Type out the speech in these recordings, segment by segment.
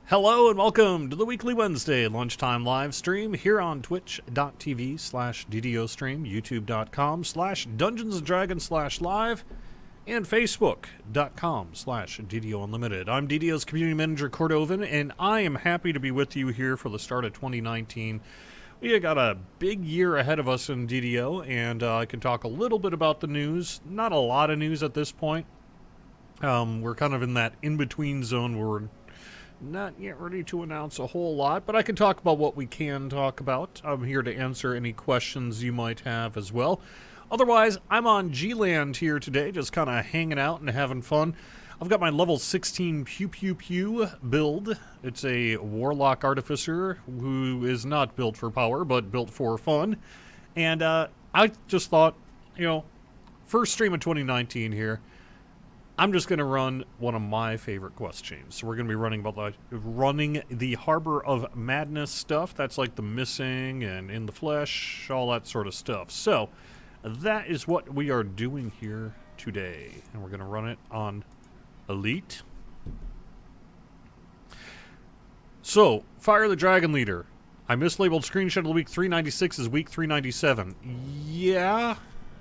Hello and welcome to the weekly Wednesday Lunchtime live stream here on twitch.tv/DDO stream, youtube.com/Dungeons&Dragons/live, and facebook.com/DDO Unlimited. I'm DDO's Community Manager Cordovan, and I am happy to be with you here for the start of 2019. We got a big year ahead of us in DDO, and I can talk a little bit about the news. Not a lot of news at this point. We're kind of in that in-between zone where we're not yet ready to announce a whole lot, but I can talk about what we can talk about. I'm here to answer any questions you might have as well. Otherwise, I'm on G-Land here today, just kind of hanging out and having fun. I've got my level 16 Pew Pew Pew build. It's a Warlock Artificer who is not built for power, but built for fun. And I just thought, first stream of 2019 here, I'm just going to run one of my favorite quest chains. So we're going to be running the Harbor of Madness stuff. That's like the Missing and In the Flesh, all that sort of stuff. So that is what we are doing here today. And we're going to run it on Elite. So, Fire the Dragon Leader. I mislabeled screenshot of the week 396 as week 397. Yeah,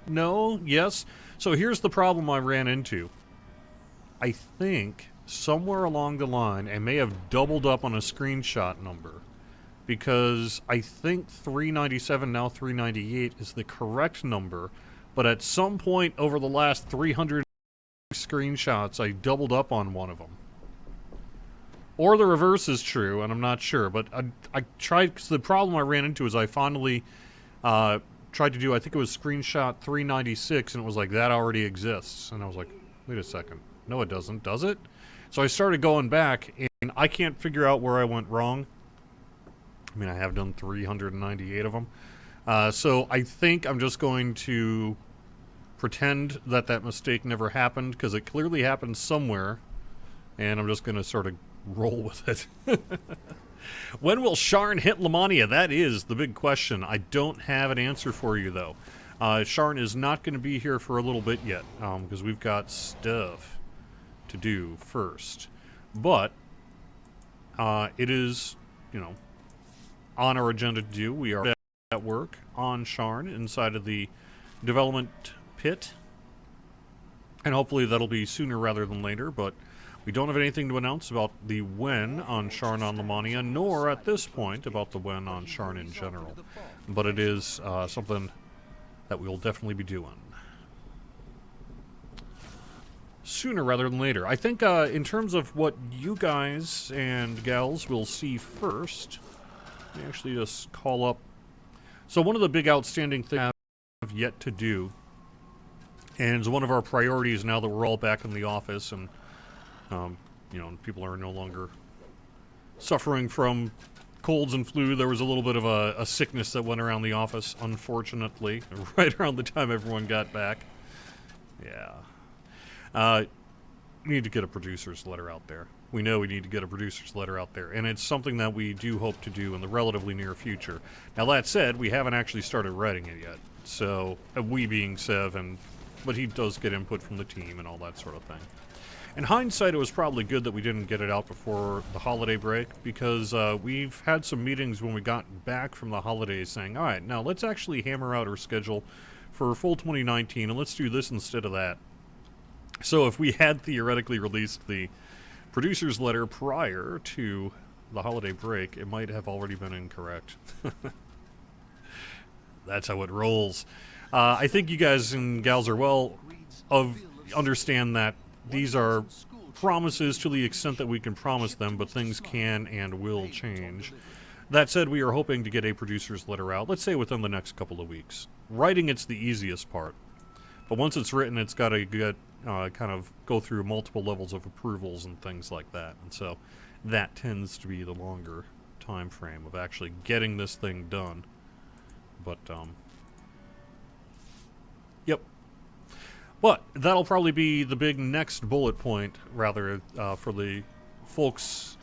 no, yes. So here's the problem I ran into. I think somewhere along the line I may have doubled up on a screenshot number, because I think 397 now 398 is the correct number, but at some point over the last 300 screenshots I doubled up on one of them. Or the reverse is true, and I'm not sure, but I tried, because the problem I ran into is I finally tried to do, I think it was screenshot 396, and it was like, that already exists, and I was like, wait a second. No, it doesn't, does it? So I started going back, and I can't figure out where I went wrong. I mean, I have done 398 of them. So I think I'm just going to pretend that that mistake never happened, because it clearly happened somewhere, and I'm just going to sort of roll with it. When will Sharn hit Lamania? That is the big question. I don't have an answer for you, though. Sharn is not going to be here for a little bit yet, because we've got stuff to do first. But it is, on our agenda to do. We are at work on Sharn inside of the development pit. And hopefully that'll be sooner rather than later, but we don't have anything to announce about the when on Sharn on Lamania, nor at this point about the when on Sharn in general. But it is something that we will definitely be doing sooner rather than later. I think in terms of what you guys and gals will see first, let me actually just call up. So one of the big outstanding things we have yet to do, and is one of our priorities now that we're all back in the office and people are no longer suffering from colds and flu. There was a little bit of a sickness that went around the office, unfortunately, right around the time everyone got back. Yeah. We need to get a producer's letter out there. We know we need to get a producer's letter out there, and it's something that we do hope to do in the relatively near future. Now, that said, we haven't actually started writing it yet. So, we being Sev, but he does get input from the team and all that sort of thing. In hindsight, it was probably good that we didn't get it out before the holiday break, because we've had some meetings when we got back from the holidays saying, all right, now let's actually hammer out our schedule for full 2019, and let's do this instead of that. So if we had theoretically released the producer's letter prior to the holiday break, it might have already been incorrect. That's how it rolls. I think you guys and gals are understand that these are promises to the extent that we can promise them, but things can and will change. That said, we are hoping to get a producer's letter out, let's say within the next couple of weeks. Writing, it's the easiest part. But once it's written, it's got to get kind of go through multiple levels of approvals and things like that. And so that tends to be the longer time frame of actually getting this thing done. But, yep. But that'll probably be the big next bullet point, rather, for the folks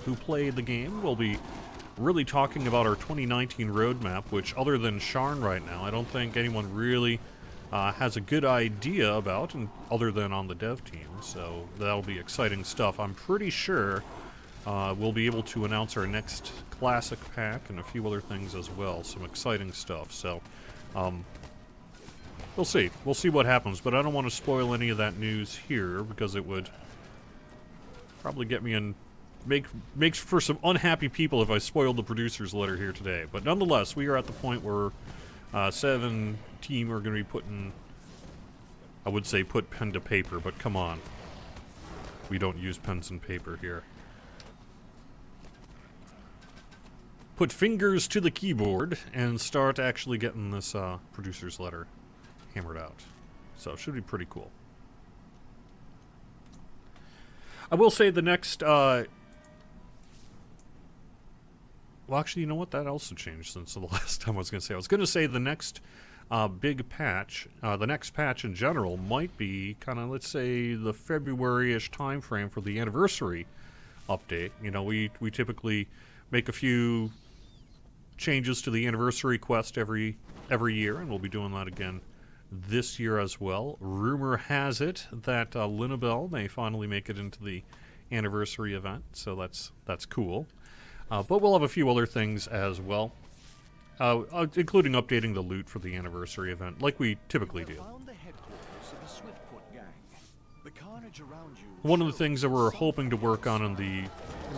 who play the game. We'll be really talking about our 2019 roadmap, which, other than Sharn right now, I don't think anyone really has a good idea about, and other than on the dev team. So that'll be exciting stuff. I'm pretty sure we'll be able to announce our next classic pack and a few other things as well. Some exciting stuff. So, we'll see. We'll see what happens. But I don't want to spoil any of that news here because it would probably get me in... Makes for some unhappy people if I spoiled the producer's letter here today. But nonetheless, we are at the point where 7 team are going to be putting... I would say put pen to paper, but come on. We don't use pens and paper here. Put fingers to the keyboard and start actually getting this producer's letter hammered out. So it should be pretty cool. I will say the next... well, actually, you know what? That also changed since the last time I was going to say. I was going to say the next big patch, the next patch in general, might be kind of, let's say, the February-ish time frame for the anniversary update. You know, we typically make a few changes to the anniversary quest every year, and we'll be doing that again this year as well. Rumor has it that Linabelle may finally make it into the anniversary event, so that's cool. But we'll have a few other things as well, including updating the loot for the anniversary event, like we typically do. One of the things that we're hoping to work on in the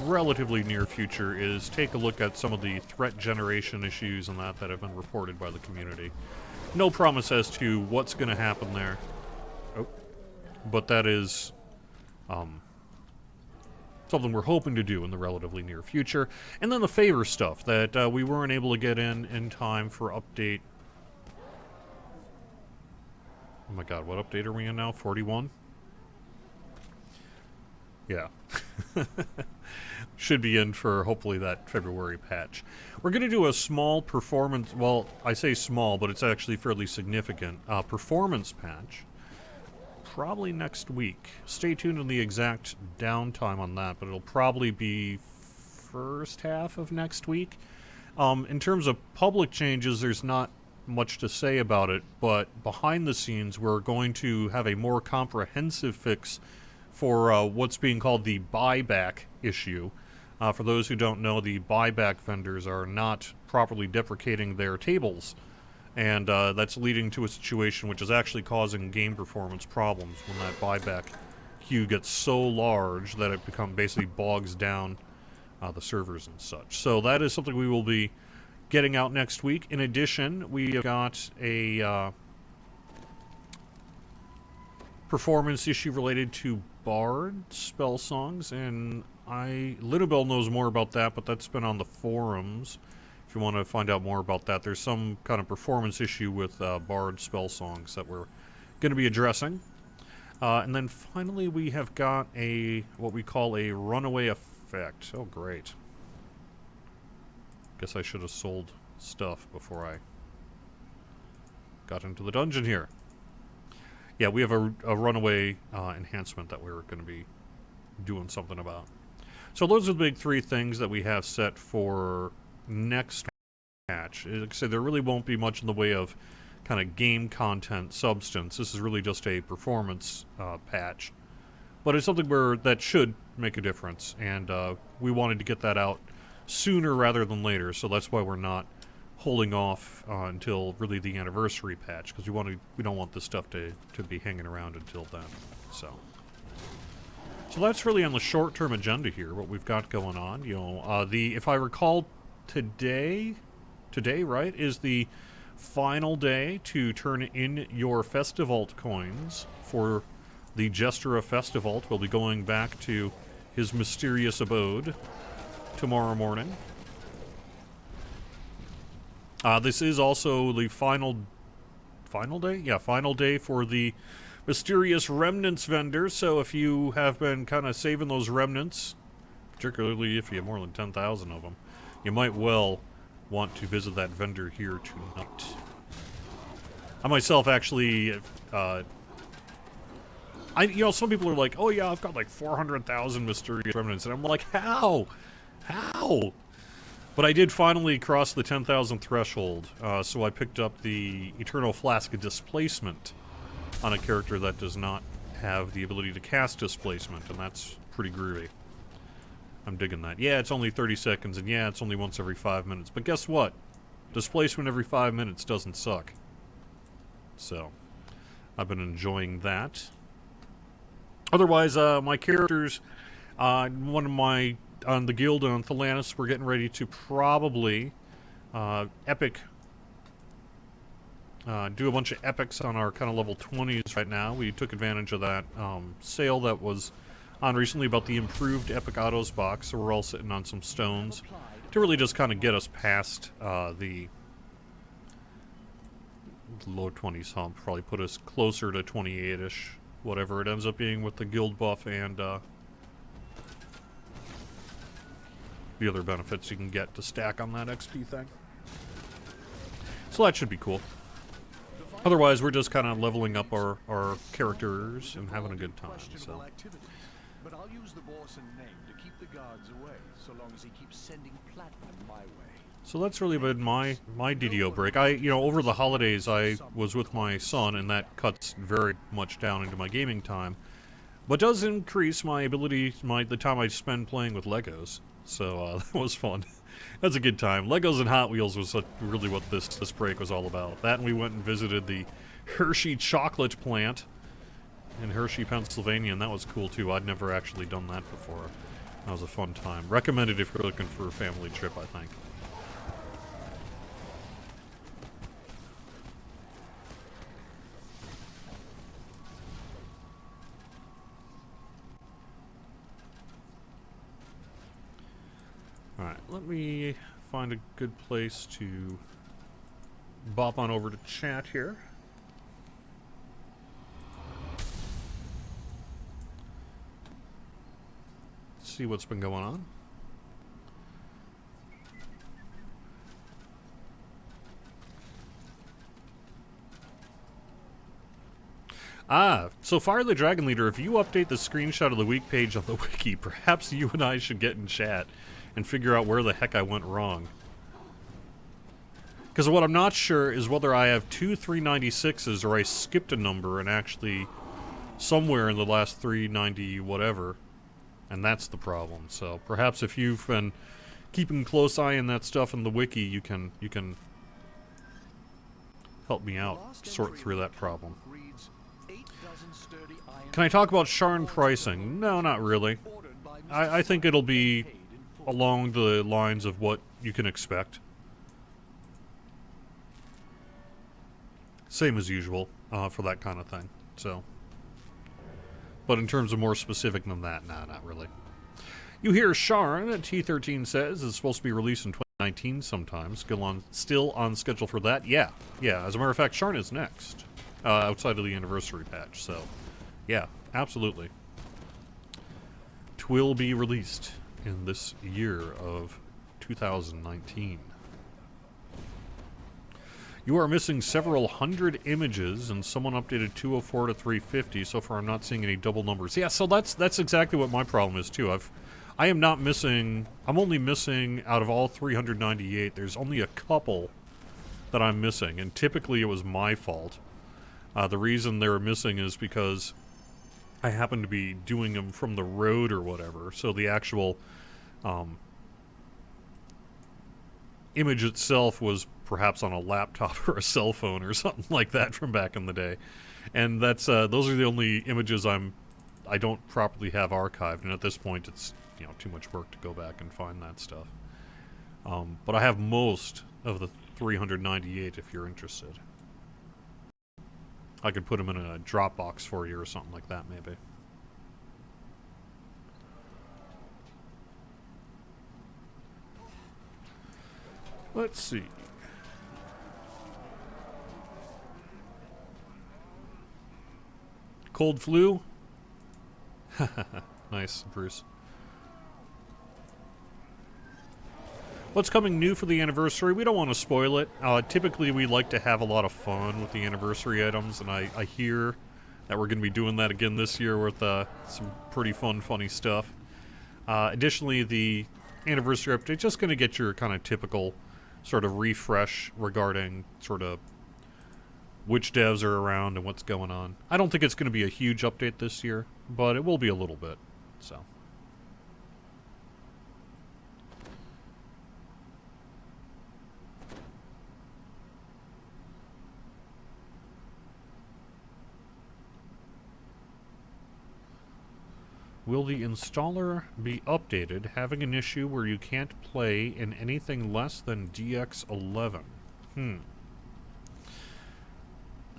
relatively near future is take a look at some of the threat generation issues and that have been reported by the community. No promise as to what's going to happen there. Oh. But that is something we're hoping to do in the relatively near future. And then the favor stuff that we weren't able to get in time for update. Oh my god, what update are we in now? 41? Yeah. Should be in for hopefully that February patch. We're going to do a small performance, well, I say small, but it's actually fairly significant, performance patch. Probably next week. Stay tuned on the exact downtime on that, but it'll probably be first half of next week. In terms of public changes, there's not much to say about it, but behind the scenes, we're going to have a more comprehensive fix for what's being called the buyback issue. For those who don't know, the buyback vendors are not properly deprecating their tables, and that's leading to a situation which is actually causing game performance problems when that buyback queue gets so large that it basically bogs down the servers and such. So that is something we will be getting out next week. In addition, we have got a performance issue related to Bard spell songs, and Linabelle knows more about that, but that's been on the forums. If you want to find out more about that, there's some kind of performance issue with Bard spell songs that we're going to be addressing. And then finally we have got what we call a runaway effect. Oh, great. Guess I should have sold stuff before I got into the dungeon here. Yeah, we have a runaway enhancement that we're going to be doing something about. So those are the big 3 things that we have set for next patch. Like I said, there really won't be much in the way of kind of game content substance. This is really just a performance patch. But it's something that should make a difference, and we wanted to get that out sooner rather than later, so that's why we're not holding off until really the anniversary patch, because we don't want this stuff to be hanging around until then. So that's really on the short-term agenda here, what we've got going on. You know, if I recall, today, right, is the final day to turn in your Festivault coins for the Jester of Festivault. We'll be going back to his mysterious abode tomorrow morning. This is also the final day? Yeah, final day for the mysterious remnants vendor. So if you have been kind of saving those remnants, particularly if you have more than 10,000 of them, you might well want to visit that vendor here tonight. I myself actually, you know, some people are like, oh yeah, I've got like 400,000 mysterious remnants, and I'm like, how? But I did finally cross the 10,000 threshold, so I picked up the Eternal Flask of Displacement on a character that does not have the ability to cast Displacement, and that's pretty groovy. I'm digging that. Yeah, it's only 30 seconds, and yeah, it's only once every 5 minutes. But guess what? Displacement every 5 minutes doesn't suck. So, I've been enjoying that. Otherwise, my characters, one of my, on the guild on Thelanis, we're getting ready to probably, epic, do a bunch of epics on our kind of level 20s right now. We took advantage of that, sale that was on recently about the improved Epic Autos box, so we're all sitting on some stones to really just kind of get us past, the low 20s hump, probably put us closer to 28-ish, whatever it ends up being with the guild buff and the other benefits you can get to stack on that XP thing. So that should be cool. Otherwise, we're just kind of leveling up our characters and having a good time. So. But I'll use the boss and name to keep the guards away, so long as he keeps sending platinum my way. So that's really been my DDO break. Over the holidays, I was with my son, and that cuts very much down into my gaming time, but does increase my ability, the time I spend playing with Legos. So that was fun. That's a good time. Legos and Hot Wheels was really what this break was all about. That, and we went and visited the Hershey chocolate plant in Hershey, Pennsylvania, and that was cool too. I'd never actually done that before. That was a fun time. Recommended if you're looking for a family trip, I think. Alright, let me find a good place to bop on over to chat here. See what's been going on. So Fire the Dragon Leader, if you update the screenshot of the week page on the wiki, perhaps you and I should get in chat and figure out where the heck I went wrong. Because what I'm not sure is whether I have two 396s or I skipped a number and actually somewhere in the last 390 whatever. And that's the problem. So perhaps if you've been keeping close eye on that stuff in the wiki, you can help me out, sort through that problem. Can I talk about Sharn pricing? No, not really. I think it'll be along the lines of what you can expect. Same as usual for that kind of thing. So. But in terms of more specific than that, nah, not really. You hear Sharn, T13 says, is supposed to be released in 2019 sometime. Still on schedule for that? Yeah. As a matter of fact, Sharn is next. Outside of the anniversary patch, so. Yeah, absolutely. Twill be released in this year of 2019. You are missing several hundred images, and someone updated 204 to 350. So far, I'm not seeing any double numbers. Yeah, so that's exactly what my problem is too. I am not missing. I'm only missing out of all 398. There's only a couple that I'm missing, and typically it was my fault. The reason they're missing is because I happen to be doing them from the road or whatever. So the actual image itself was perhaps on a laptop or a cell phone or something like that from back in the day, and that's those are the only images I don't properly have archived, and at this point it's too much work to go back and find that stuff. But I have most of the 398 if you're interested. I could put them in a Dropbox for you or something like that, maybe. Let's see. Cold flu? Nice, Bruce. What's coming new for the anniversary? We don't want to spoil it. Typically, we like to have a lot of fun with the anniversary items, and I hear that we're going to be doing that again this year with some pretty fun, funny stuff. Additionally, the anniversary update just going to get your kind of typical sort of refresh regarding sort of which devs are around and what's going on. I don't think it's going to be a huge update this year, but it will be a little bit, so. Will the installer be updated, having an issue where you can't play in anything less than DX11?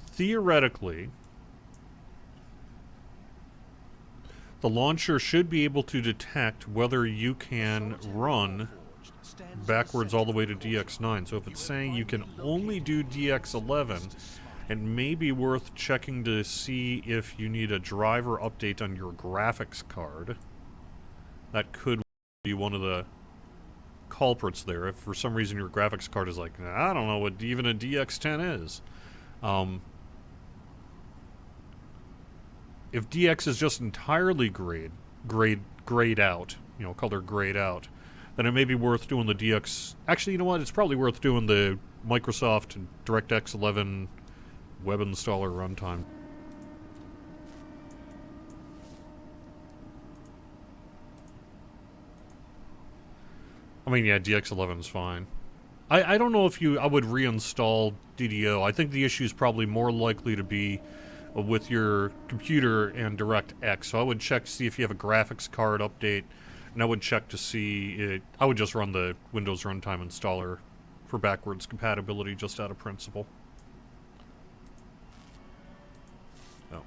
Theoretically, the launcher should be able to detect whether you can run backwards all the way to DX9. So if it's saying you can only do DX11, it may be worth checking to see if you need a driver update on your graphics card. That could be one of the culprits there. If for some reason your graphics card is like, I don't know what even a DX10 is. If DX is just entirely grayed out, you know, color grayed out, then it may be worth doing the DX. Actually, you know what? It's probably worth doing the Microsoft DirectX 11 web installer runtime. I mean, yeah, DX11 is fine. I don't know if I would reinstall DDO. I think the issue is probably more likely to be with your computer and DirectX. So I would check to see if you have a graphics card update, and I would check to see it. I would just run the Windows Runtime installer for backwards compatibility just out of principle. Oh.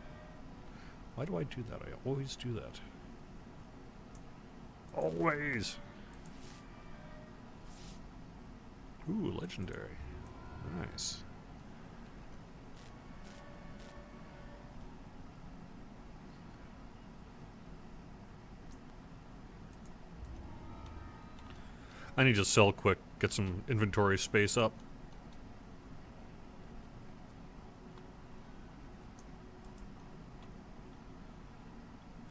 Why do I do that? I always do that. Always. Ooh, legendary. Nice. I need to sell quick, get some inventory space up.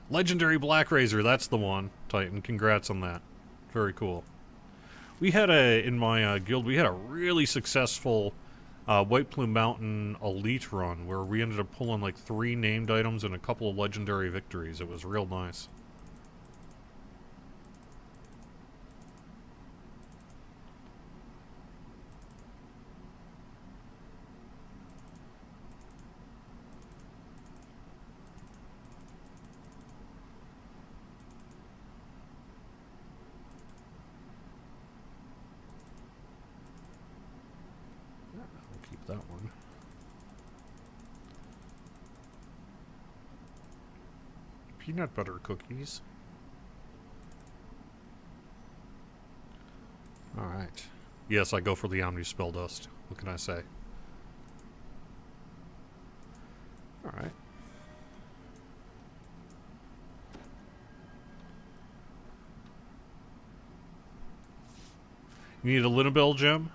Legendary Black Razor, that's the one, Titan. Congrats on that. Very cool. We had in my guild, we had a really successful White Plume Mountain Elite run where we ended up pulling like 3 named items and a couple of legendary victories. It was real nice. That one. Peanut butter cookies. Alright. Yes, I go for the Omni Spell Dust. What can I say? Alright. You need a Linabelle gem?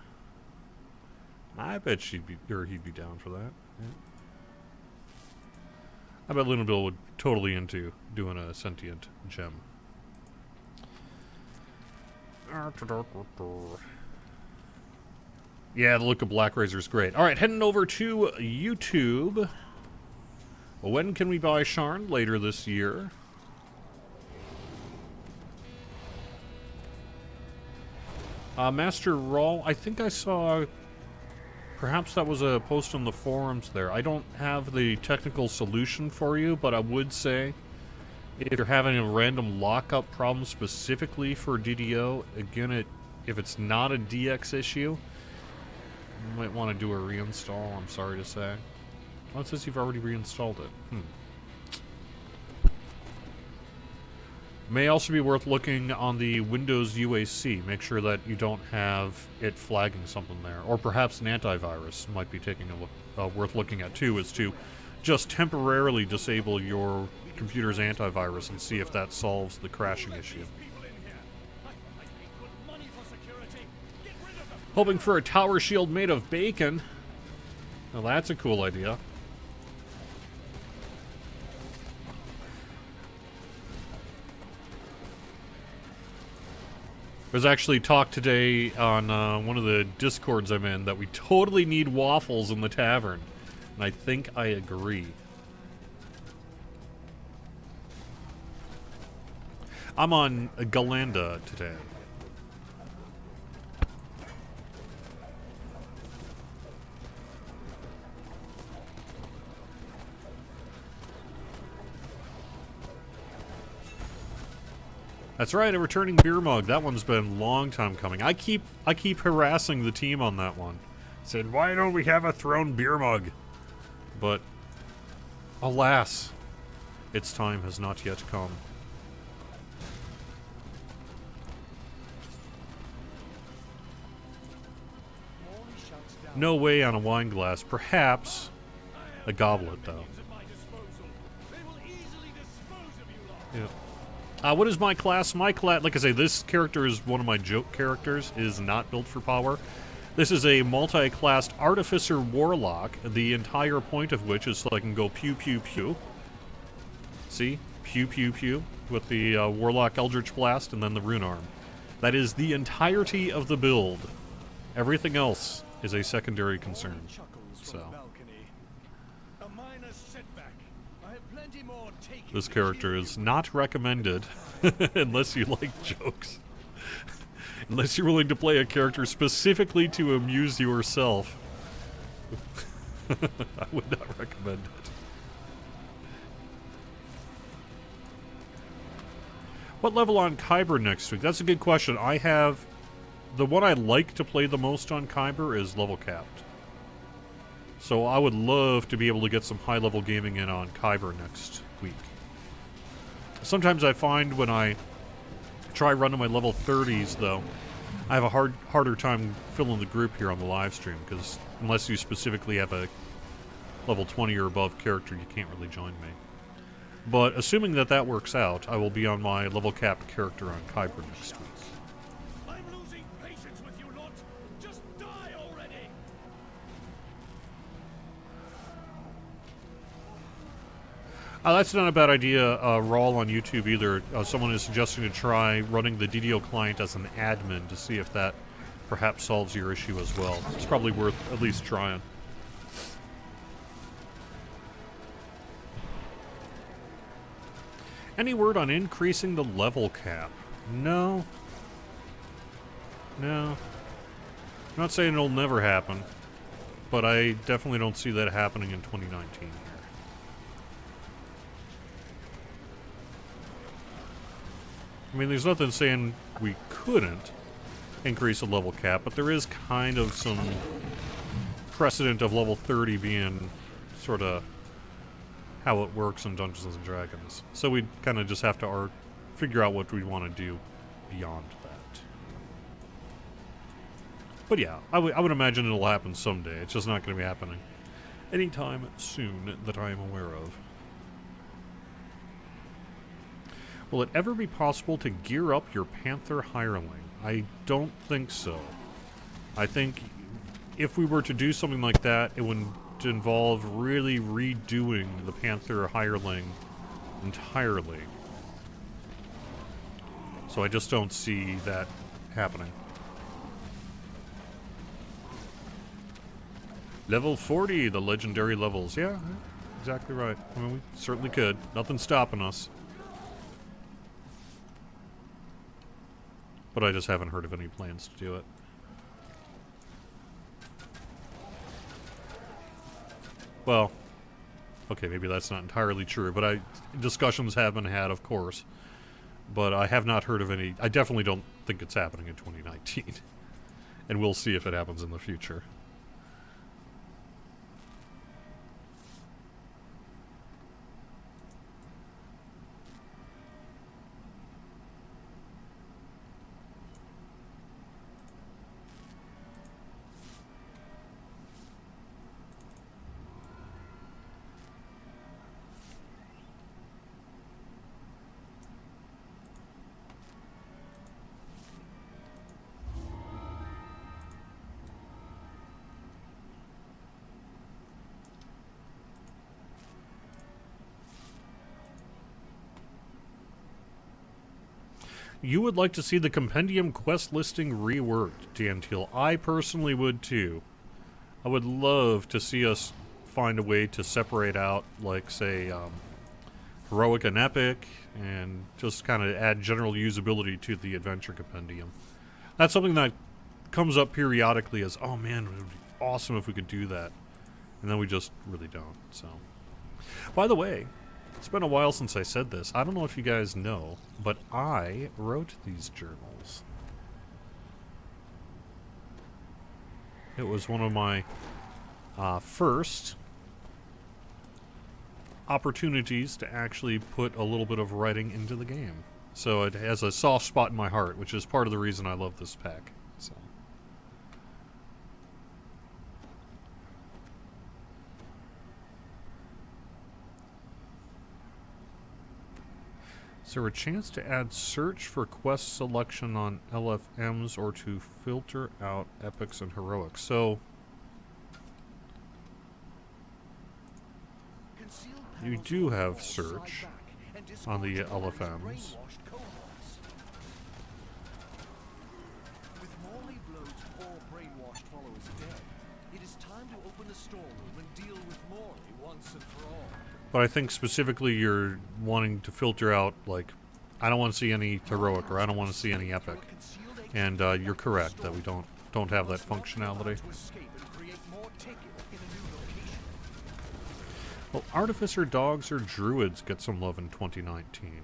I bet he'd be down for that. Yeah. I bet Lunabelle would totally into doing a sentient gem. Yeah, the look of Black Razor is great. Alright, heading over to YouTube. When can we buy Sharn? Later this year. Master Rawl, I think I saw... Perhaps that was a post on the forums there. I don't have the technical solution for you, but I would say if you're having a random lockup problem specifically for DDO, again, if it's not a DX issue, you might want to do a reinstall, I'm sorry to say. Well, it says you've already reinstalled it. May also be worth looking on the Windows UAC. Make sure that you don't have it flagging something there. Or perhaps an antivirus might be taking a look, worth looking at too, is to just temporarily disable your computer's antivirus and see if that solves the crashing issue. Hoping for a tower shield made of bacon. Well, that's a cool idea. There's actually talk today on one of the Discords I'm in that we totally need waffles in the tavern. And I think I agree. I'm on Galanda today. That's right, a returning beer mug. That one's been a long time coming. I keep harassing the team on that one. Saying, why don't we have a Throne beer mug? But, alas, its time has not yet come. No way on a wine glass. Perhaps a goblet, though. Yeah. What is my class? My class, like I say, this character is one of my joke characters. It is not built for power. This is a multi-classed Artificer Warlock, the entire point of which is so I can go pew pew pew. See? Pew pew pew with the Warlock Eldritch Blast and then the Rune Arm. That is the entirety of the build. Everything else is a secondary concern. So this character is not recommended unless you like jokes. Unless you're willing to play a character specifically to amuse yourself. I would not recommend it. What level on Kyber next week? That's a good question. I have... The one I like to play the most on Kyber is level capped. So I would love to be able to get some high-level gaming in on Kyber next week. Sometimes I find when I try running my level 30s, though, I have a harder time filling the group here on the live stream, because unless you specifically have a level 20 or above character, you can't really join me. But assuming that that works out, I will be on my level capped character on Kyber next week. That's not a bad idea, Rawl on YouTube either. Someone is suggesting to try running the DDO client as an admin to see if that perhaps solves your issue as well. It's probably worth at least trying. Any word on increasing the level cap? No. No. I'm not saying it'll never happen, but I definitely don't see that happening in 2019. I mean, there's nothing saying we couldn't increase the level cap, but there is kind of some precedent of level 30 being sort of how it works in Dungeons & Dragons. So we kind of just have to figure out what we want to do beyond that. But yeah, I would imagine it'll happen someday. It's just not going to be happening anytime soon that I am aware of. Will it ever be possible to gear up your Panther Hireling? I don't think so. I think if we were to do something like that, it would involve really redoing the Panther Hireling entirely. So I just don't see that happening. Level 40, the legendary levels. Yeah, exactly right. I mean, we certainly could. Nothing's stopping us. But I just haven't heard of any plans to do it. Well, okay, maybe that's not entirely true, but discussions have been had, of course. But I have not heard of any. I definitely don't think it's happening in 2019. And we'll see if it happens in the future. You would like to see the compendium quest listing reworked, Danteal. I personally would too. I would love to see us find a way to separate out, like, say, heroic and epic, and just kind of add general usability to the adventure compendium. That's something that comes up periodically as, oh man, it would be awesome if we could do that. And then we just really don't, so. By the way, It's been a while since I said this. I don't know if you guys know, but I wrote these journals. It was one of my first opportunities to actually put a little bit of writing into the game. So it has a soft spot in my heart, which is part of the reason I love this pack. So. Is there a chance to add search for quest selection on LFMs or to filter out epics and heroics? So you do have search on the LFMs. With Morley Blode's poor brainwashed followers dead, it is time to open the storeroom and deal with Morley once and for all. But I think specifically you're wanting to filter out, like, I don't want to see any heroic or I don't want to see any epic. And you're correct that we don't have that functionality. Well, Artificer dogs or druids get some love in 2019.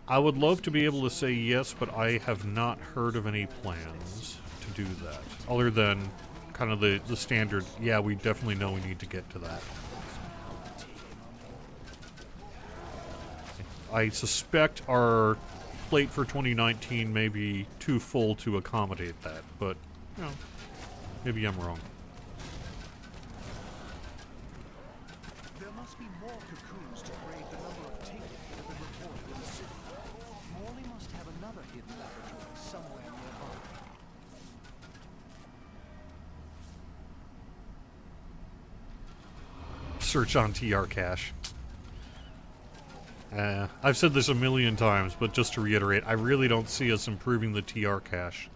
I would love to be able to say yes, but I have not heard of any plans to do that. Other than kind of the standard, yeah, we definitely know we need to get to that. I suspect our plate for 2019 may be too full to accommodate that, but, you know, maybe I'm wrong. There must be more cocoons to raid the number of tickets that have been reported in the city. Morley must have another hidden laboratory somewhere nearby. Search on TR cache. I've said this a million times, but just to reiterate, I really don't see us improving the TR cache.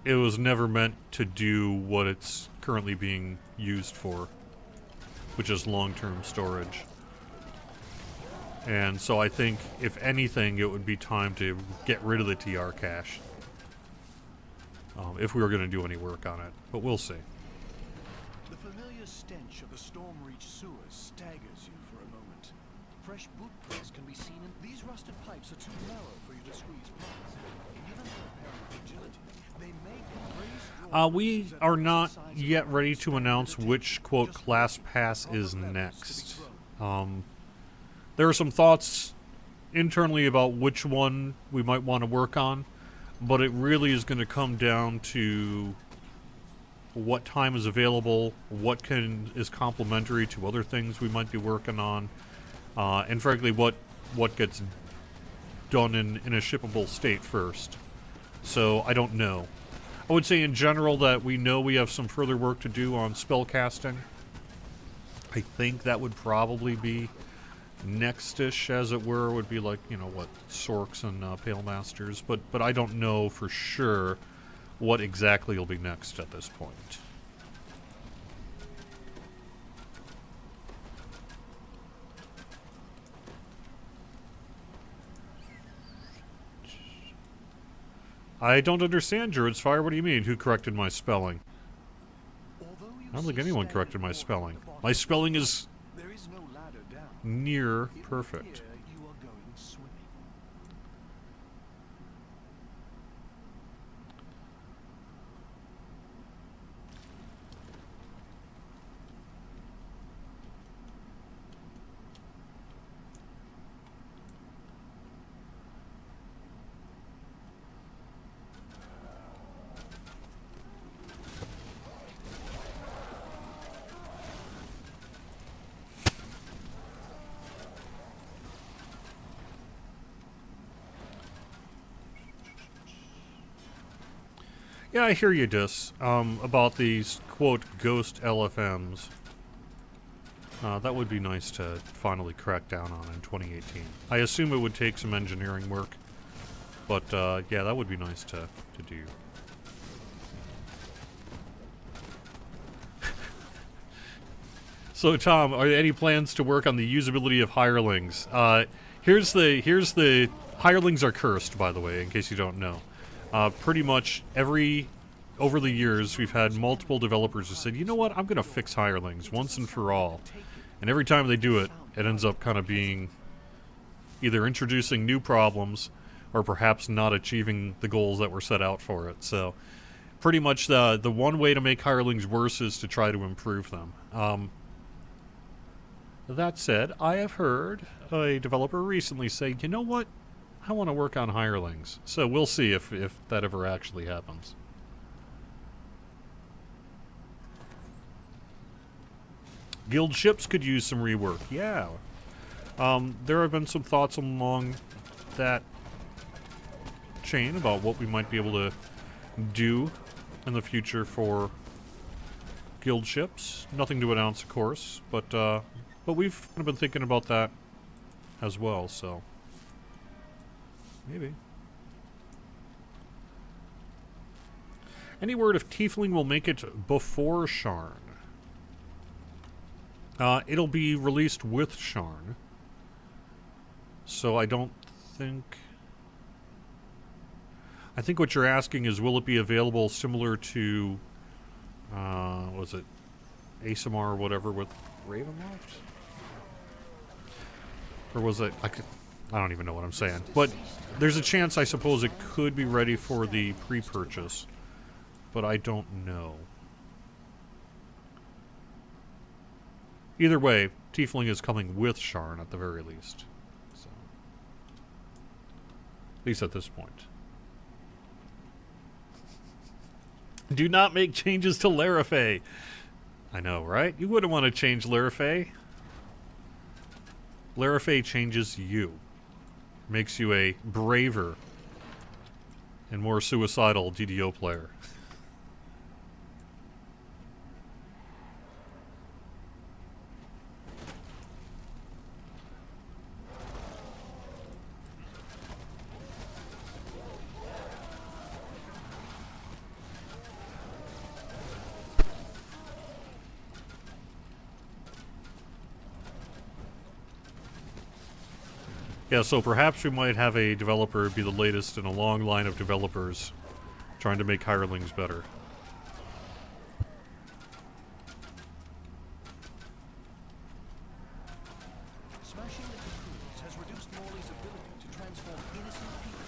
It was never meant to do what it's currently being used for, which is long-term storage. And so I think, if anything, it would be time to get rid of the TR cache. If we were going to do any work on it. But we'll see. The familiar stench of the Stormreach sewers staggers you for a moment. Fresh boot prints can be seen in these rusted pipes are too narrow for you to squeeze past. Given their apparent fragility, they may we are not yet ready to announce which, quote, class pass is next. There are some thoughts internally about which one we might want to work on, but it really is going to come down to what time is available, what is complementary to other things we might be working on, and frankly, what gets done in a shippable state first. So I don't know. I would say in general that we know we have some further work to do on spell casting. I think that would probably be next-ish, as it were, would be like, you know, what, Sorks and Pale Masters, but I don't know for sure what exactly will be next at this point. I don't understand, Druid's Fire. What do you mean? Who corrected my spelling? I don't think anyone corrected my spelling. My spelling is near perfect. Yeah, I hear you, Dis, about these, quote, ghost LFMs. That would be nice to finally crack down on in 2018. I assume it would take some engineering work, but, yeah, that would be nice to do. So, Tom, are there any plans to work on the usability of hirelings? Here's the hirelings are cursed, by the way, in case you don't know. Pretty much every over the years, we've had multiple developers who said, you know what, I'm going to fix hirelings once and for all. And every time they do it, it ends up kind of being either introducing new problems or perhaps not achieving the goals that were set out for it. So pretty much the one way to make hirelings worse is to try to improve them. That said, I have heard a developer recently say, you know what, I want to work on hirelings. So we'll see if that ever actually happens. Guild ships could use some rework. Yeah. There have been some thoughts along that chain about what we might be able to do in the future for guild ships. Nothing to announce, of course, but we've kind of been thinking about that as well, so maybe. Any word if Tiefling will make it before Sharn? It'll be released with Sharn. So I don't think... I think what you're asking is, will it be available similar to... was it ASMR or whatever with Ravenloft? Or was it... I don't even know what I'm saying. But there's a chance, I suppose, it could be ready for the pre-purchase. But I don't know. Either way, Tiefling is coming with Sharn at the very least. So, at least at this point. Do not make changes to Larafay. I know, right? You wouldn't want to change Larafay. Larafay changes you. Makes you a braver and more suicidal DDO player. Yeah, so perhaps we might have a developer be the latest in a long line of developers trying to make hirelings better. Smashing the cocoons has reduced Morley's ability to transform innocent people.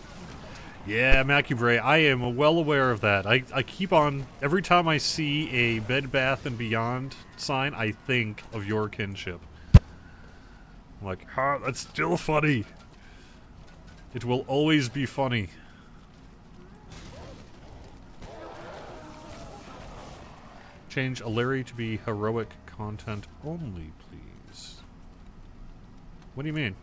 Yeah, Macubray, I am well aware of that. I keep on... Every time I see a Bed Bath & Beyond sign, I think of your kinship. I'm like, that's still funny. It will always be funny. Change Alary to be heroic content only, please. What do you mean?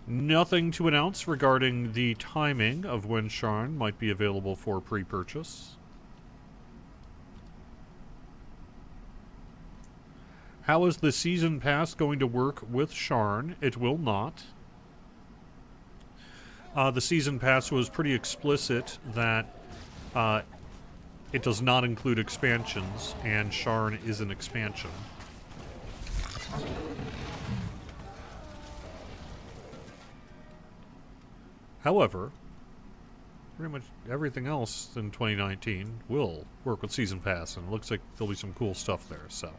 Nothing to announce regarding the timing of when Sharn might be available for pre-purchase. How is the Season Pass going to work with Sharn? It will not. The Season Pass was pretty explicit that it does not include expansions, and Sharn is an expansion. However, pretty much everything else in 2019 will work with Season Pass, and it looks like there'll be some cool stuff there, so...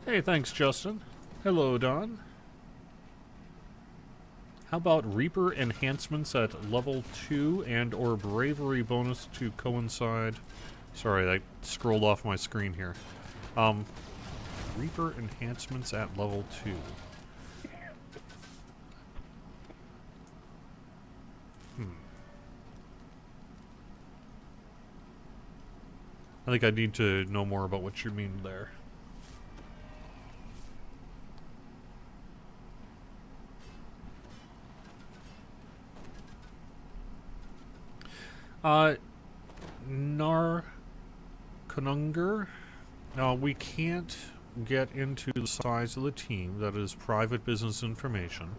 Hey, thanks, Justin. Hello, Don. How about Reaper enhancements at level 2 and or bravery bonus to coincide? Sorry, I scrolled off my screen here. Reaper enhancements at level 2. I think I need to know more about what you mean there. Narconunger. We can't get into the size of the team. That is private business information.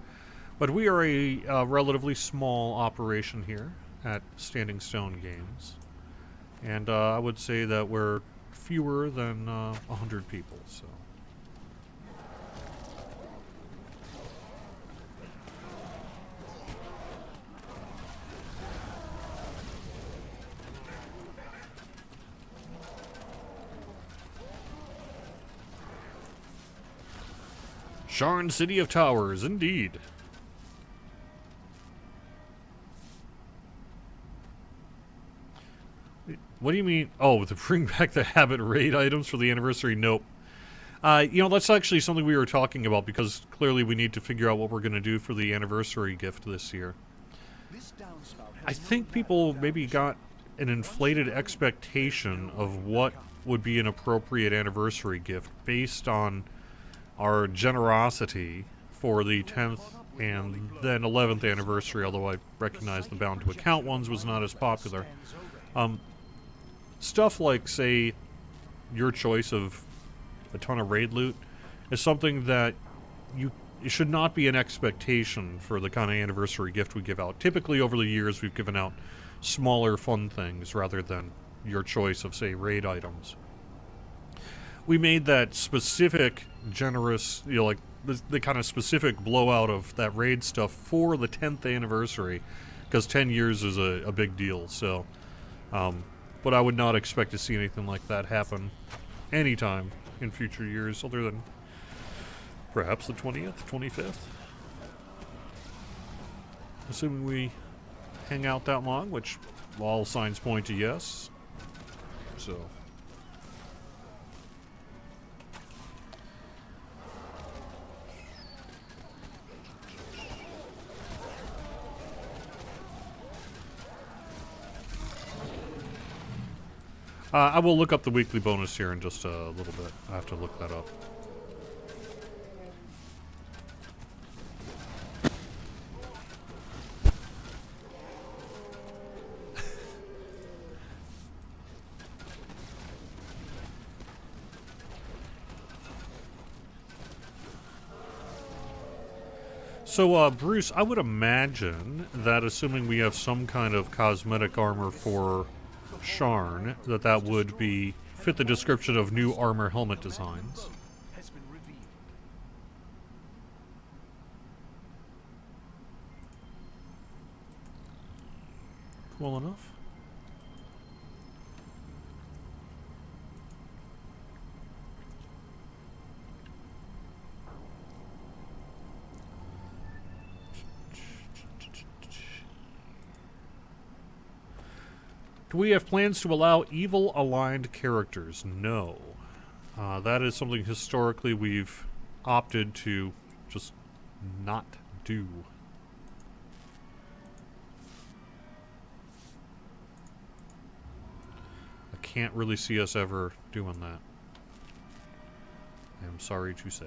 But we are a relatively small operation here at Standing Stone Games. And I would say that we're fewer than 100 people, so... Sharn City of Towers, indeed. What do you mean? Oh, to bring back the habit raid items for the anniversary? Nope. You know, that's actually something we were talking about because clearly we need to figure out what we're going to do for the anniversary gift this year. I think people maybe got an inflated expectation of what would be an appropriate anniversary gift based on our generosity for the 10th and then 11th anniversary, although I recognize the bound to account ones was not as popular. Stuff like, say, your choice of a ton of raid loot is something that it should not be an expectation for the kind of anniversary gift we give out. Typically, over the years, we've given out smaller, fun things rather than your choice of, say, raid items. We made that specific, generous, you know, like, the kind of specific blowout of that raid stuff for the 10th anniversary, because 10 years is a big deal, so... but I would not expect to see anything like that happen anytime in future years, other than perhaps the 20th, 25th. Assuming we hang out that long, which all signs point to yes. So... I will look up the weekly bonus here in just a little bit. I have to look that up. So, Bruce, I would imagine that assuming we have some kind of cosmetic armor for Sharn, that would be fit the description of new armor helmet designs. Cool enough. Do we have plans to allow evil-aligned characters? No. That is something historically we've opted to just not do. I can't really see us ever doing that. I'm sorry to say.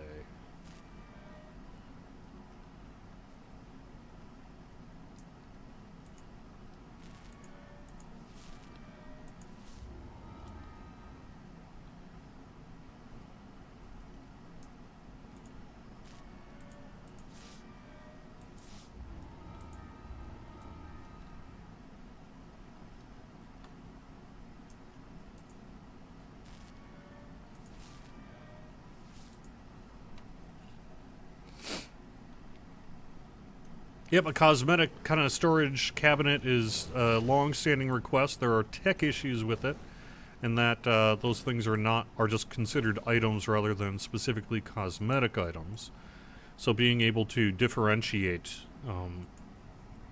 Yep, a cosmetic kind of storage cabinet is a long-standing request. There are tech issues with it, and that those things are just considered items rather than specifically cosmetic items. So being able to differentiate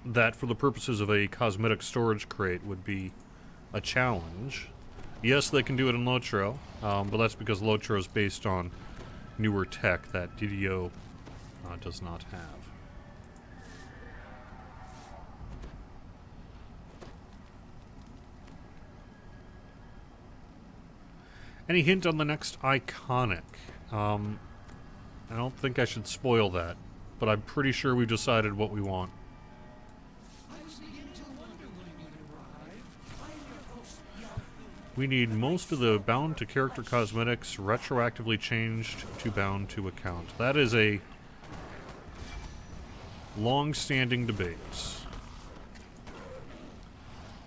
that for the purposes of a cosmetic storage crate would be a challenge. Yes, they can do it in Lotro, but that's because Lotro is based on newer tech that DDO does not have. Any hint on the next iconic? I don't think I should spoil that, but I'm pretty sure we've decided what we want. We need most of the bound to character cosmetics retroactively changed to bound to account. That is a long-standing debate.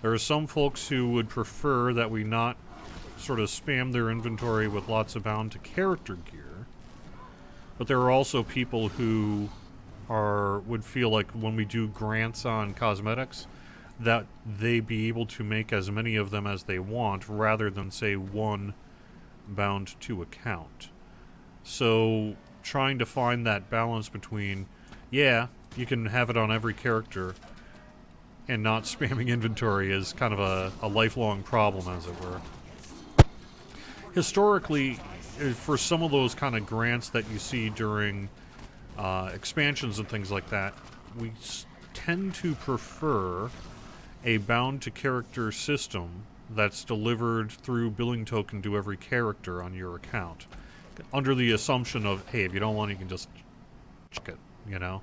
There are some folks who would prefer that we not sort of spam their inventory with lots of bound to character gear, but there are also people who would feel like when we do grants on cosmetics that they be able to make as many of them as they want rather than say one bound to account. So trying to find that balance between, yeah, you can have it on every character, and not spamming inventory is kind of a lifelong problem, as it were. Historically, for some of those kind of grants that you see during expansions and things like that, we tend to prefer a bound-to-character system that's delivered through billing token to every character on your account, under the assumption of, hey, if you don't want it, you can just check it, you know?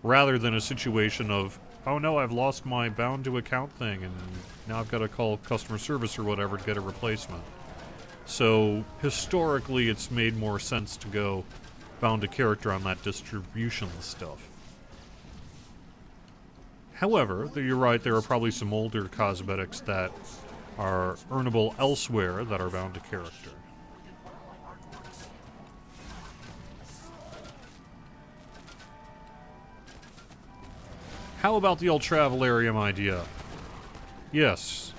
Rather than a situation of, oh no, I've lost my bound-to-account thing, and now I've got to call customer service or whatever to get a replacement. So, historically, it's made more sense to go bound-to-character on that distribution stuff. However, you're right, there are probably some older cosmetics that are earnable elsewhere that are bound to character. How about the old Travelarium idea? Yes,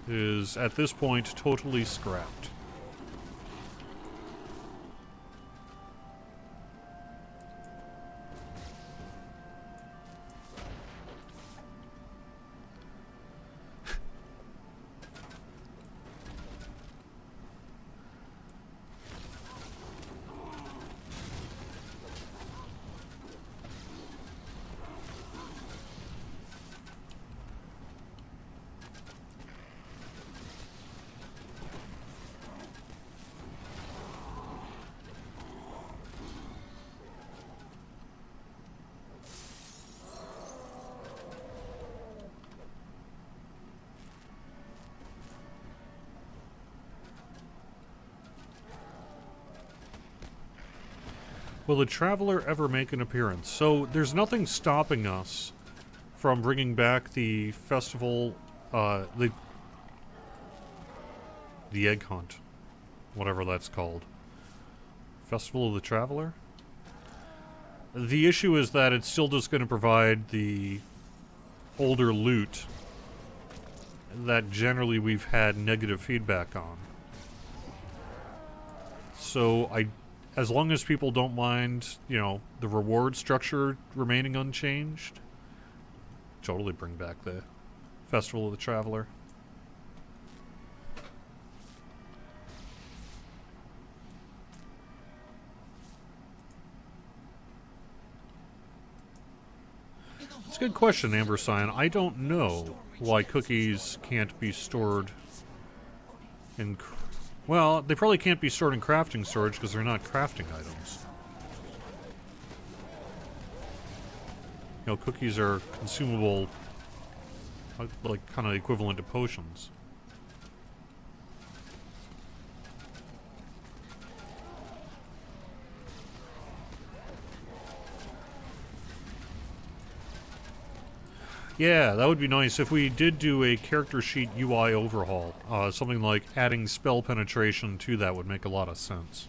is at this point totally scrapped. Will the Traveler ever make an appearance? So, there's nothing stopping us from bringing back the festival, the egg hunt, whatever that's called. Festival of the Traveler? The issue is that it's still just going to provide the older loot that generally we've had negative feedback on. So, as long as people don't mind, you know, the reward structure remaining unchanged, totally bring back the Festival of the Traveler. It's a good question, Amber Cyan. I don't know why cookies can't be stored in... Well, they probably can't be stored in crafting storage because they're not crafting items. You know, cookies are consumable, like kind of equivalent to potions. Yeah, that would be nice if we did do a character sheet UI overhaul. Something like adding spell penetration to that would make a lot of sense.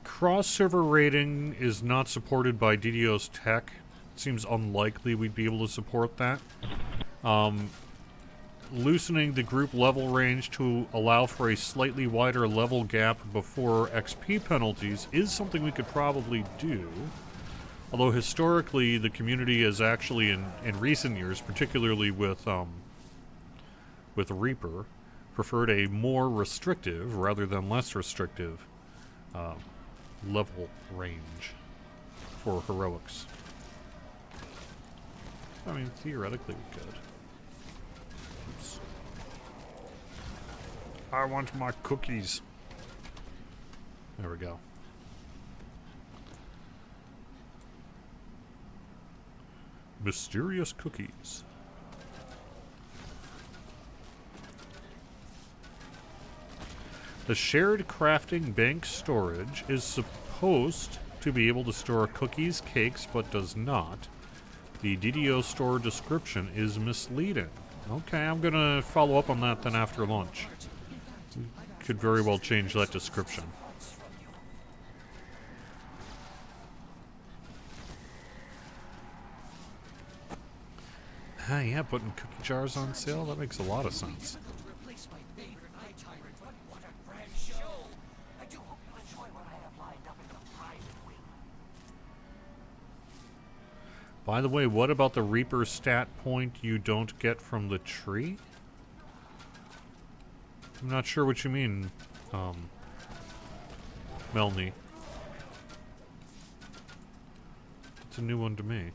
Cross-server rating is not supported by DDO's tech. It seems unlikely we'd be able to support that. Loosening the group level range to allow for a slightly wider level gap before XP penalties is something we could probably do. Although historically, the community has actually, in recent years, particularly with Reaper, preferred a more restrictive rather than less restrictive level range for heroics. I mean, theoretically we could. Oops. I want my cookies. There we go. Mysterious cookies. The shared crafting bank storage is supposed to be able to store cookies, cakes, but does not. The DDO store description is misleading. Okay, I'm gonna follow up on that then after lunch. could very well change that description. Ah, yeah, putting cookie jars on sale? That makes a lot of sense. By the way, what about the Reaper stat point you don't get from the tree? I'm not sure what you mean, Melanie. It's a new one to me.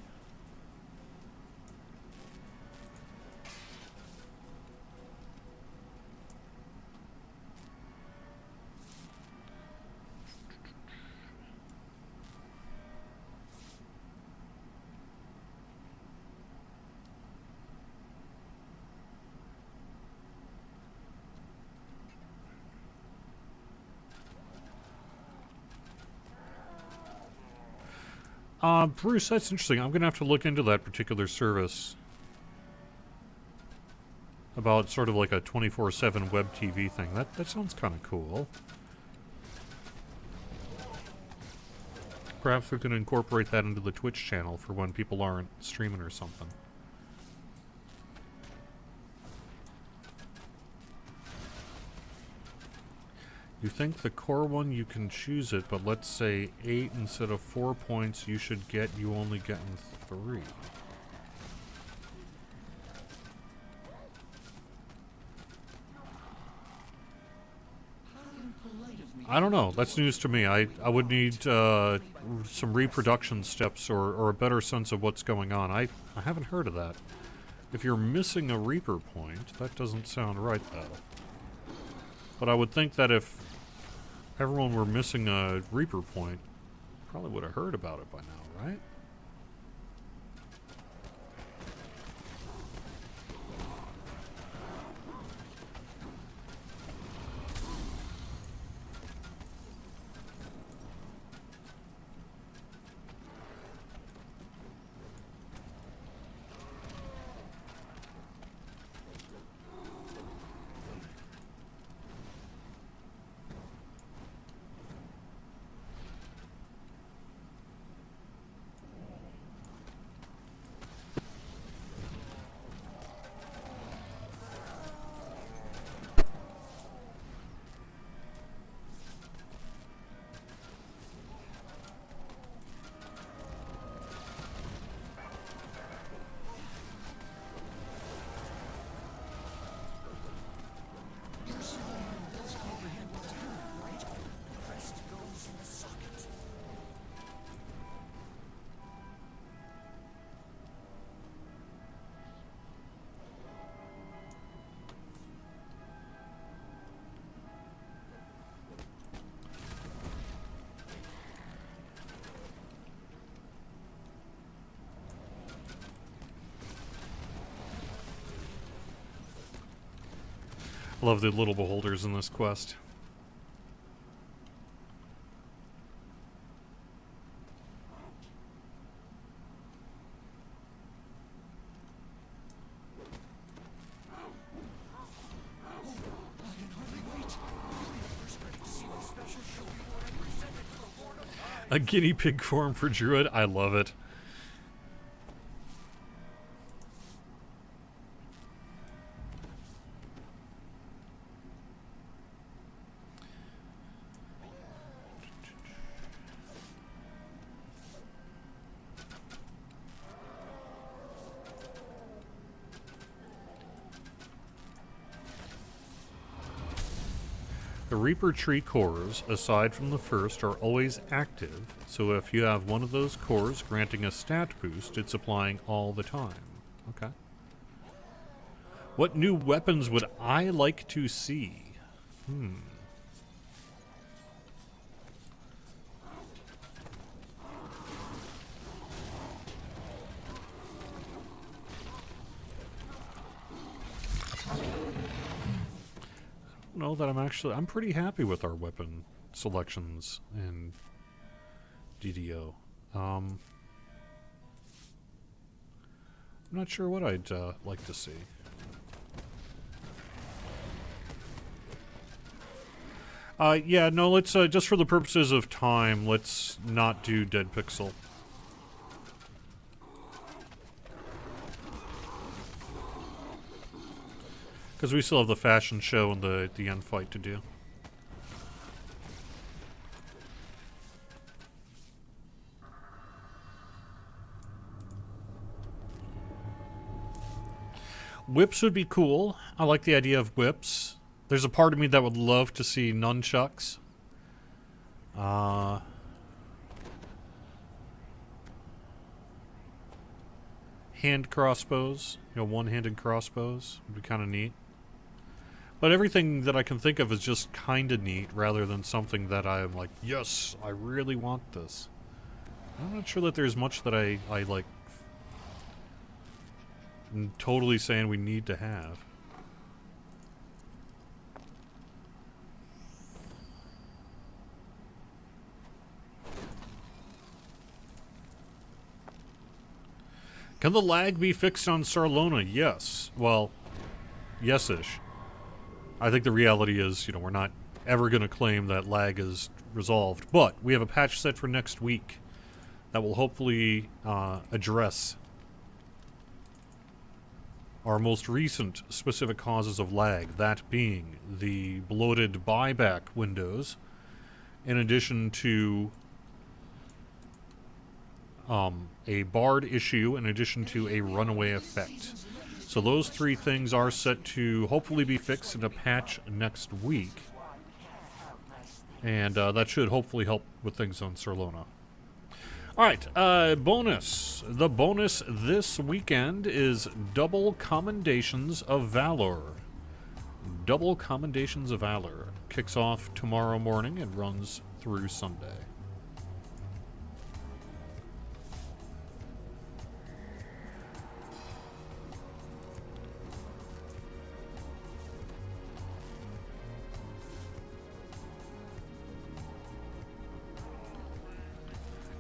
Bruce, that's interesting. I'm going to have to look into that particular service. About sort of like a 24/7 web TV thing. That sounds kind of cool. Perhaps we can incorporate that into the Twitch channel for when people aren't streaming or something. You think the core one, you can choose it, but let's say 8 instead of 4 points you should get, you only getting 3. I don't know. That's news to me. I would need some reproduction steps or a better sense of what's going on. I haven't heard of that. If you're missing a Reaper point, that doesn't sound right, though. But I would think that if everyone were missing a Reaper point, probably would have heard about it by now, right? Love the little beholders in this quest. A guinea pig form for Druid? I love it. The Reaper tree cores, aside from the first, are always active, so if you have one of those cores granting a stat boost, it's applying all the time. Okay. What new weapons would I like to see? Know that I'm pretty happy with our weapon selections in DDO. I'm not sure what I'd like to see. Yeah, no, let's, just for the purposes of time, let's not do Dead Pixel. Because we still have the fashion show and the end fight to do. Whips would be cool. I like the idea of whips. There's a part of me that would love to see nunchucks. Hand crossbows. You know, one-handed crossbows would be kind of neat. But everything that I can think of is just kind of neat rather than something that I'm like, yes, I really want this. I'm not sure that there's much that I like I'm totally saying we need to have. Can the lag be fixed on Sarlona? Yes. Well, yes-ish. I think the reality is, you know, we're not ever going to claim that lag is resolved. But we have a patch set for next week that will hopefully address our most recent specific causes of lag, that being the bloated buyback windows, in addition to a barred issue, in addition to a runaway effect. So those three things are set to hopefully be fixed in a patch next week. And that should hopefully help with things on Sarlona. Alright, bonus. The bonus this weekend is Double Commendations of Valor. Double Commendations of Valor. Kicks off tomorrow morning and runs through Sunday.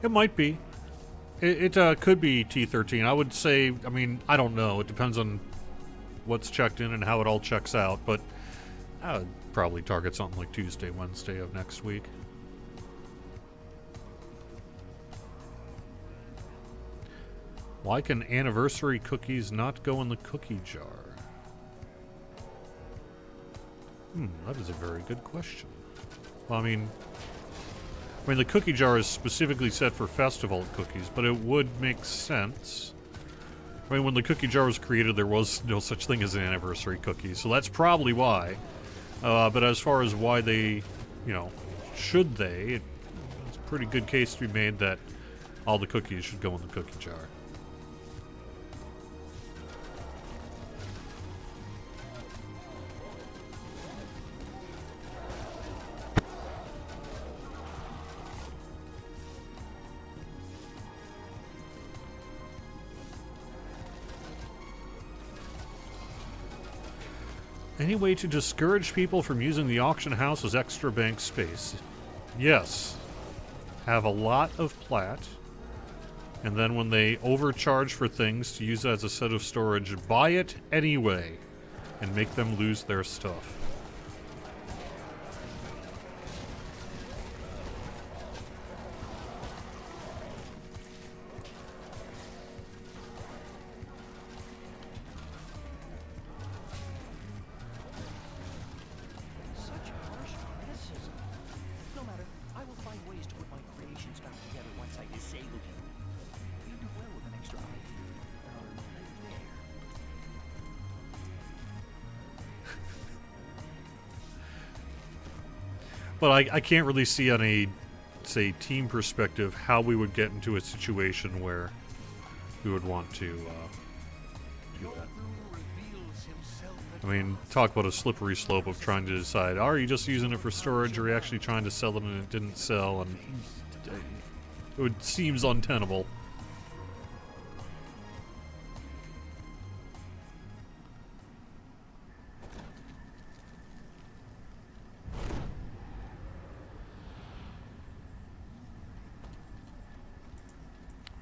It might be. It could be T13. I would say, I mean, I don't know. It depends on what's checked in and how it all checks out, but I would probably target something like Tuesday, Wednesday of next week. Why can anniversary cookies not go in the cookie jar? That is a very good question. Well, I mean, the cookie jar is specifically set for festival cookies, but it would make sense. I mean, when the cookie jar was created, there was no such thing as an anniversary cookie, so that's probably why. But as far as why they, you know, should they, it's a pretty good case to be made that all the cookies should go in the cookie jar. Any way to discourage people from using the auction house as extra bank space? Yes. Have a lot of plat, and then when they overcharge for things to use it as a set of storage, buy it anyway, and make them lose their stuff. But I can't really see on a, say, team perspective how we would get into a situation where we would want to do that. I mean, talk about a slippery slope of trying to decide, are you just using it for storage or are you actually trying to sell it and it didn't sell, and it seems untenable.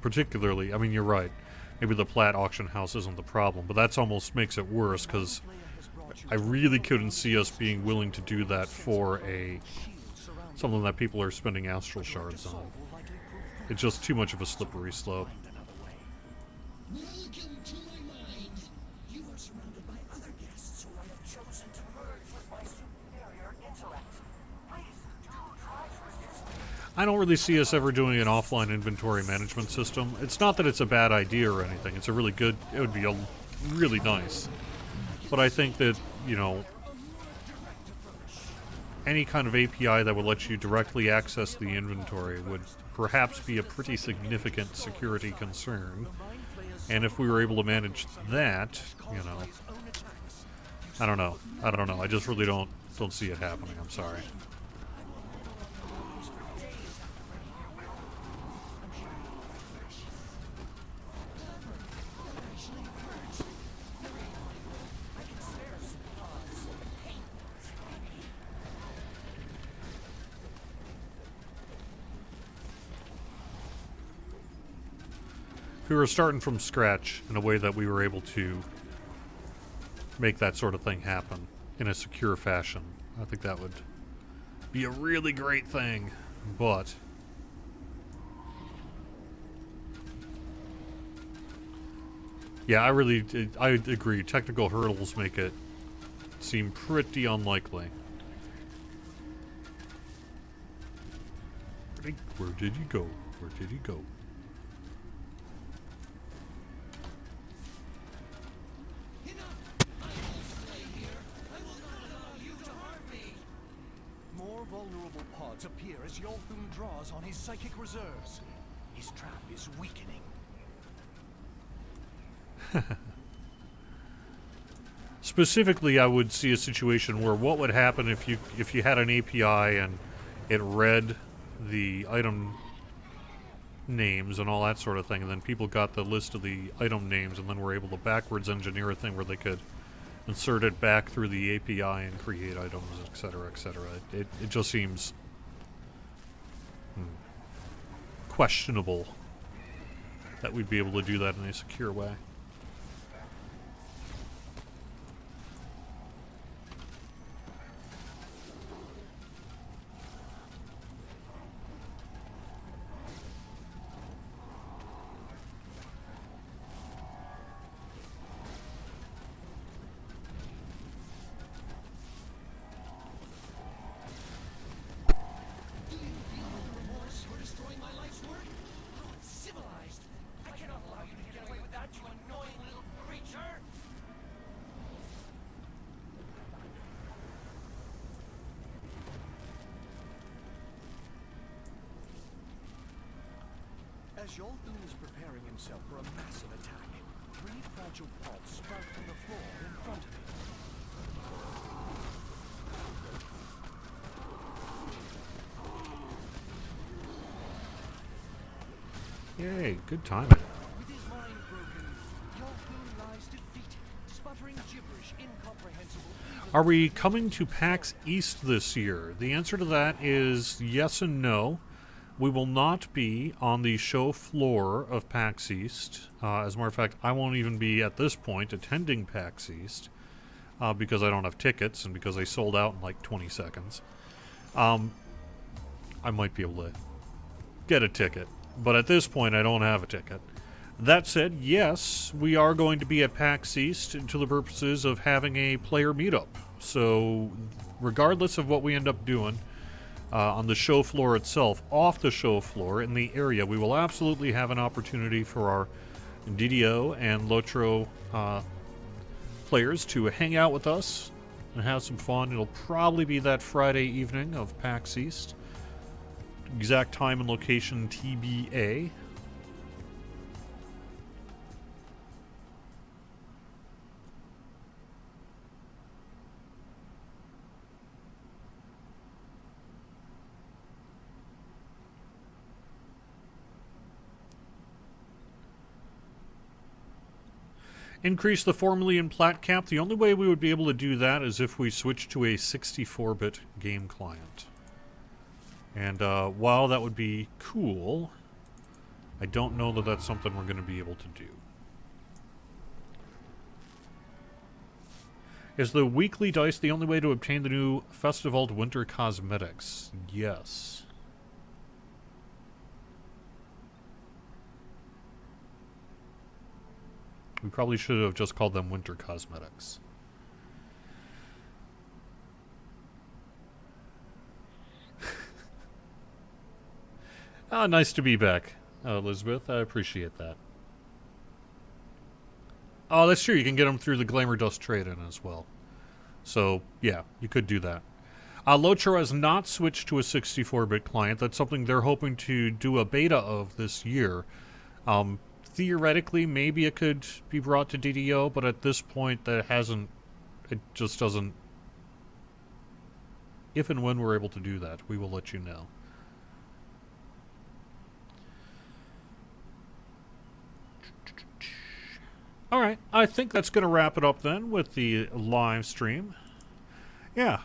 Particularly, I mean, you're right. Maybe the plat auction house isn't the problem, but that's almost makes it worse because I really couldn't see us being willing to do that for something that people are spending astral shards on. It's just too much of a slippery slope. Welcome to my mind. You are surrounded by other guests who I have chosen to merge with my superior intellect. Please do try to resist me. I don't really see us ever doing an offline inventory management system. It's not that it's a bad idea or anything. It's a really good, it would be really nice. But I think that, you know, any kind of API that would let you directly access the inventory would perhaps be a pretty significant security concern. And if we were able to manage that, you know, I don't know. I just really don't see it happening. I'm sorry. If we were starting from scratch in a way that we were able to make that sort of thing happen in a secure fashion, I think that would be a really great thing. But yeah, I agree. Technical hurdles make it seem pretty unlikely. Where did he go? Where did he go? Vulnerable pods appear as Yolthun draws on his psychic reserves. His trap is weakening. Specifically, I would see a situation where what would happen if you had an API and it read the item names and all that sort of thing, and then people got the list of the item names and then were able to backwards engineer a thing where they could insert it back through the API and create items, etc., etc. It just seems questionable that we'd be able to do that in a secure way. As Yolthun is preparing himself for a massive attack, 3 fragile pods sprout from the floor in front of him. Yay, good timing. With his mind broken, Yolthun lies defeated, sputtering gibberish incomprehensible. Are we coming to PAX East this year? The answer to that is yes and no. We will not be on the show floor of PAX East. As a matter of fact, I won't even be at this point attending PAX East because I don't have tickets and because they sold out in like 20 seconds. I might be able to get a ticket, but at this point I don't have a ticket. That said, yes, we are going to be at PAX East to the purposes of having a player meetup. So regardless of what we end up doing, on the show floor itself, off the show floor, in the area, we will absolutely have an opportunity for our DDO and Lotro players to hang out with us and have some fun. It'll probably be that Friday evening of PAX East. Exact time and location TBA. Increase the 4 million plat cap. The only way we would be able to do that is if we switch to a 64-bit game client. And while that would be cool, I don't know that that's something we're going to be able to do. Is the weekly dice the only way to obtain the new Festival Winter Cosmetics? Yes. We probably should have just called them Winter Cosmetics. Ah, nice to be back, Elizabeth. I appreciate that. Oh, that's true. You can get them through the Glamour Dust trade-in as well. So, yeah, you could do that. Locher has not switched to a 64-bit client. That's something they're hoping to do a beta of this year. Theoretically, maybe it could be brought to DDO, but at this point, that hasn't... It just doesn't... If and when we're able to do that, we will let you know. Alright, I think that's going to wrap it up then with the live stream. Yeah.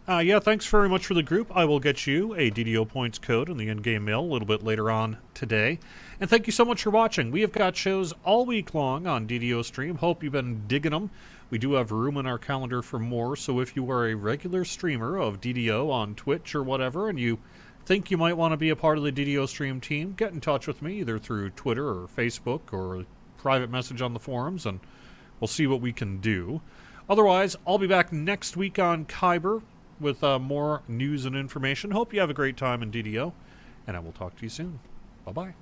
Yeah, thanks very much for the group. I will get you a DDO points code in the in-game mail a little bit later on today. And thank you so much for watching. We have got shows all week long on DDO Stream. Hope you've been digging them. We do have room in our calendar for more, so if you are a regular streamer of DDO on Twitch or whatever, and you think you might want to be a part of the DDO Stream team, get in touch with me either through Twitter or Facebook or private message on the forums, and we'll see what we can do. Otherwise, I'll be back next week on Kyber with more news and information. Hope you have a great time in DDO, and I will talk to you soon. Bye-bye.